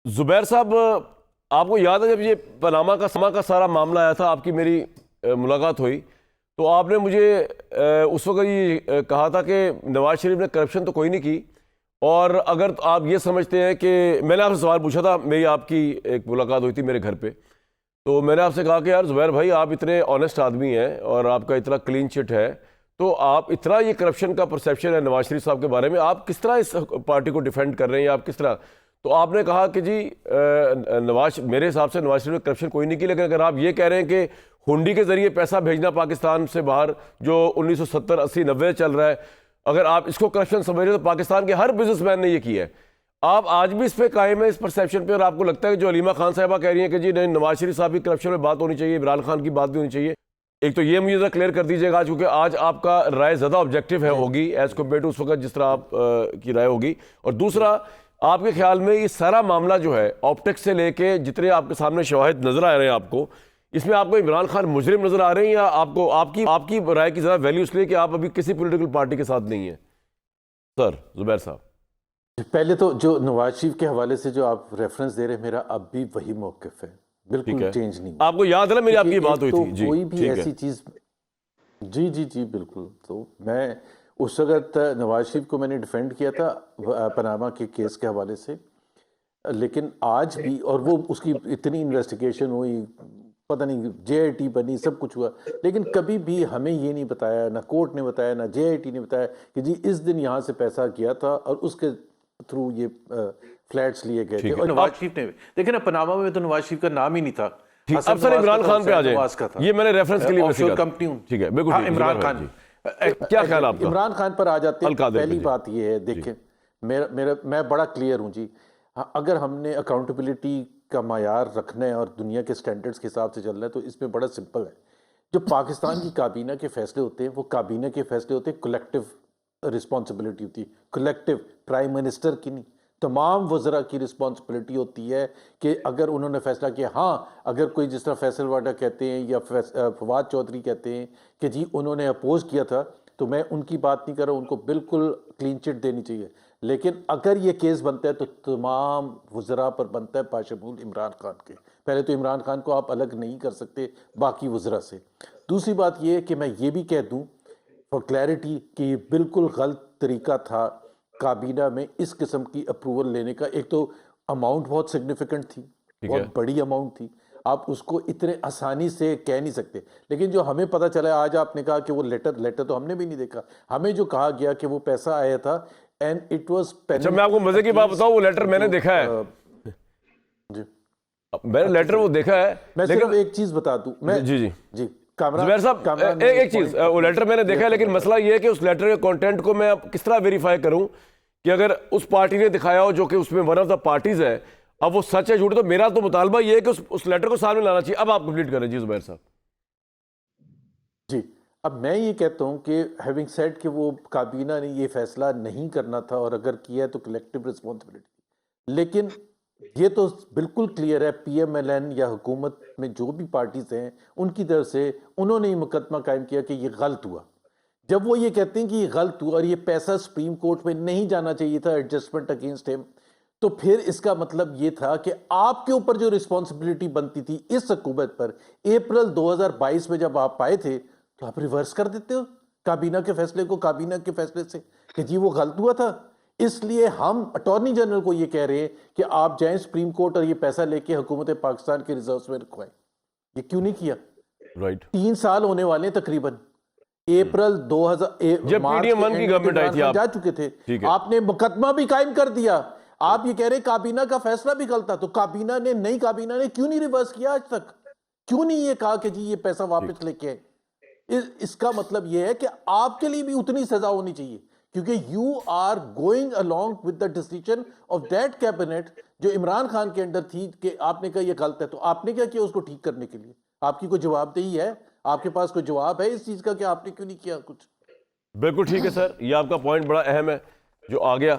زبیر صاحب، آپ کو یاد ہے جب یہ پاناما کا سارا معاملہ آیا تھا، آپ کی میری ملاقات ہوئی تو آپ نے مجھے اس وقت یہ کہا تھا کہ نواز شریف نے کرپشن تو کوئی نہیں کی، اور اگر آپ یہ سمجھتے ہیں کہ میں نے آپ سے سوال پوچھا تھا، میری آپ کی ایک ملاقات ہوئی تھی میرے گھر پہ، تو میں نے آپ سے کہا کہ یار زبیر بھائی آپ اتنے آنیسٹ آدمی ہیں اور آپ کا اتنا کلین چٹ ہے، تو آپ اتنا یہ کرپشن کا پرسیپشن ہے نواز شریف صاحب کے بارے میں، آپ کس طرح اس پارٹی کو ڈیفینڈ کر رہے ہیں، یا آپ کس طرح؟ تو آپ نے کہا کہ جی میرے حساب سے نواز شریف نے کرپشن کوئی نہیں کی، لیکن اگر آپ یہ کہہ رہے ہیں کہ ہنڈی کے ذریعے پیسہ بھیجنا پاکستان سے باہر جو 1970 80 90 چل رہا ہے، اگر آپ اس کو کرپشن سمجھ رہے ہیں تو پاکستان کے ہر بزنس مین نے یہ کیا ہے۔ آپ آج بھی اس پہ قائم ہے، اس پرسیپشن پہ، اور آپ کو لگتا ہے کہ جو علیمہ خان صاحبہ کہہ رہی ہیں کہ جی نہیں نواز شریف صاحب کی کرپشن میں بات ہونی چاہیے، عمران خان کی بات بھی ہونی چاہیے؟ ایک تو یہ مجھے ذرا کلیئر کر دیجیے گا، کیونکہ آج آپ کا رائے زیادہ آبجیکٹیو ہوگی ایز کمپیئر ٹو اس وقت جس طرح آپ کی رائے ہوگی، اور دوسرا آپ کے خیال میں یہ سارا معاملہ جو ہے آپٹکس سے لے کے جتنے آپ کے سامنے شواہد نظر آ رہے ہیں، آپ کو اس میں آپ کو عمران خان مجرم نظر آ رہے ہیں، یا آپ کی رائے کی زیادہ ویلیو اس لیے کہ آپ ابھی کسی پولیٹیکل پارٹی کے ساتھ نہیں ہیں؟ سر زبیر صاحب، پہلے تو جو نواز شریف کے حوالے سے جو آپ ریفرنس دے رہے ہیں، میرا اب بھی وہی موقف ہے، بالکل چینج نہیں۔ آپ کو یاد ہے نا میری آپ کی بات ہوئی تھی؟ جی کوئی بھی ایسی چیز، جی بالکل، تو میں اس وقت نواز شریف کو میں نے ڈیفینڈ کیا تھا پاناما کے کیس کے حوالے سے، لیکن آج بھی، اور وہ اس کی اتنی انویسٹیگیشن ہوئی، پتہ نہیں جے آئی ٹی بنی، سب کچھ ہوا، لیکن کبھی بھی ہمیں یہ نہیں بتایا، نہ کورٹ نے بتایا، نہ جے آئی ٹی نے بتایا کہ جی اس دن یہاں سے پیسہ کیا تھا اور اس کے تھرو یہ فلیٹس لیے گئے تھے۔ اور نواز شریف نے دیکھیں نا، پناما میں تو نواز شریف کا نام ہی نہیں تھا، اب سر عمران خان پہ آ جائیں، یہ میں نے ریفرنس کے لیے آف شور کمپنی، ٹھیک ہے بالکل، عمران خان، کیا خیال آپ کا؟ عمران خان پر آ جاتے ہیں۔ پہلی بات یہ ہے، دیکھیں میں بڑا کلیئر ہوں جی، اگر ہم نے اکاؤنٹیبلٹی کا معیار رکھنا ہے اور دنیا کے سٹینڈرڈز کے حساب سے چلنا ہے تو اس میں بڑا سمپل ہے۔ جو پاکستان کی کابینہ کے فیصلے ہوتے ہیں وہ کابینہ کے فیصلے ہوتے ہیں، کولیکٹیو رسپانسبلٹی ہوتی ہے، کولیکٹیو، پرائم منسٹر کی نہیں، تمام وزراء کی رسپانسبلٹی ہوتی ہے کہ اگر انہوں نے فیصلہ کیا، ہاں اگر کوئی جس طرح فیصل واڈا کہتے ہیں یا فواد چودھری کہتے ہیں کہ جی انہوں نے اپوز کیا تھا، تو میں ان کی بات نہیں کر رہا ہوں، ان کو بالکل کلین چٹ دینی چاہیے، لیکن اگر یہ کیس بنتا ہے تو تمام وزراء پر بنتا ہے باشمول عمران خان کے۔ پہلے تو عمران خان کو آپ الگ نہیں کر سکتے باقی وزراء سے۔ دوسری بات یہ ہے کہ میں یہ بھی کہہ دوں فار کلیئرٹی کہ یہ بالکل غلط طریقہ تھا کابینہ میں اس قسم کی اپروول لینے کا۔ ایک تو اماؤنٹ بہت سگنیفیکنٹ تھی، بہت بڑی اماؤنٹ تھی، آپ اس کو اتنے آسانی سے کہہ نہیں سکتے، لیکن جو ہمیں پتہ چلا، آج آپ نے کہا کہ وہ لیٹر تو ہم نے بھی نہیں دیکھا، ہمیں جو کہا گیا کہ وہ پیسہ آیا تھا اینڈ اٹ واز، اچھا میں آپ کو مزے کی بات بتاؤں، وہ لیٹر میں نے دیکھا ہے، جی میں نے لیٹر وہ دیکھا ہے، میں صرف ایک چیز بتا دوں، میں جی زبیر صاحب ایک چیز، وہ لیٹر میں نے دیکھا ہے، لیکن مسئلہ یہ ہے کہ اس لیٹر کے کانٹینٹ کو میں کس طرح ویریفائی کروں کہ اگر اس پارٹی نے دکھایا ہو جو کہ اس میں ون آف دا پارٹیز ہے، اب وہ سچ ہے جھوٹ، تو میرا تو مطالبہ یہ ہے کہ اس لیٹر کو سامنے لانا چاہیے۔ اب آپ کمپلیٹ کریں جی زبیر صاحب۔ جی اب میں یہ کہتا ہوں کہ ہیونگ سیڈ کہ وہ کابینہ نے یہ فیصلہ نہیں کرنا تھا، اور اگر کیا ہے تو کلیکٹیو رسپانسبلٹی، لیکن یہ تو بالکل کلیئر ہے پی ایم ایل این یا حکومت میں جو بھی پارٹیز ہیں ان کی طرف سے انہوں نے یہ مقدمہ قائم کیا کہ یہ غلط ہوا۔ جب وہ یہ کہتے ہیں کہ یہ غلط ہوا اور یہ پیسہ سپریم کورٹ میں نہیں جانا چاہیے تھا ایڈجسٹمنٹ اگینسٹ ہم، تو پھر اس کا مطلب یہ تھا کہ آپ کے اوپر جو رسپانسبلٹی بنتی تھی اس حکومت پر، اپریل 2022 میں جب آپ آئے تھے تو آپ ریورس کر دیتے ہو کابینہ کے فیصلے کو، کابینہ کے فیصلے سے کہ جی وہ غلط ہوا تھا۔ اس لیے ہم اٹارنی جنرل کو یہ کہہ رہے ہیں کہ آپ جائیں سپریم کورٹ اور یہ پیسہ لے کے حکومت پاکستان کے ریزروز میں رکھوائیں۔ یہ کیوں نہیں کیا؟ 3 سال ہونے والے ہیں تقریباً، اپریل 2000 جب پی ڈی ایم 1 کی گورنمنٹ آئی تھی، آپ جا چکے تھے، آپ نے مقدمہ بھی قائم کر دیا، آپ یہ کہہ رہے کابینہ کا فیصلہ بھی غلط تھا، تو نئی کابینہ نے کیوں نہیں ریورس کیا آج تک؟ کیوں نہیں یہ کہا کہ جی یہ پیسہ واپس لے کے آئے؟ اس کا مطلب یہ ہے کہ آپ کے لیے بھی اتنی سزا ہونی چاہیے، کیونکہ you are going along with the decision of that cabinet جو عمران خان کے انڈر تھی، کہ آپ نے کہا یہ غلط ہے، تو آپ نے کیا کیا اس کو ٹھیک کرنے کے لیے؟ آپ کی کوئی جواب دہی ہے؟ آپ کے پاس کوئی جواب ہے اس چیز کا کہ آپ نے کیوں نہیں کیا کچھ؟ بالکل ٹھیک ہے سر، یہ آپ کا پوائنٹ بڑا اہم ہے جو آ گیا۔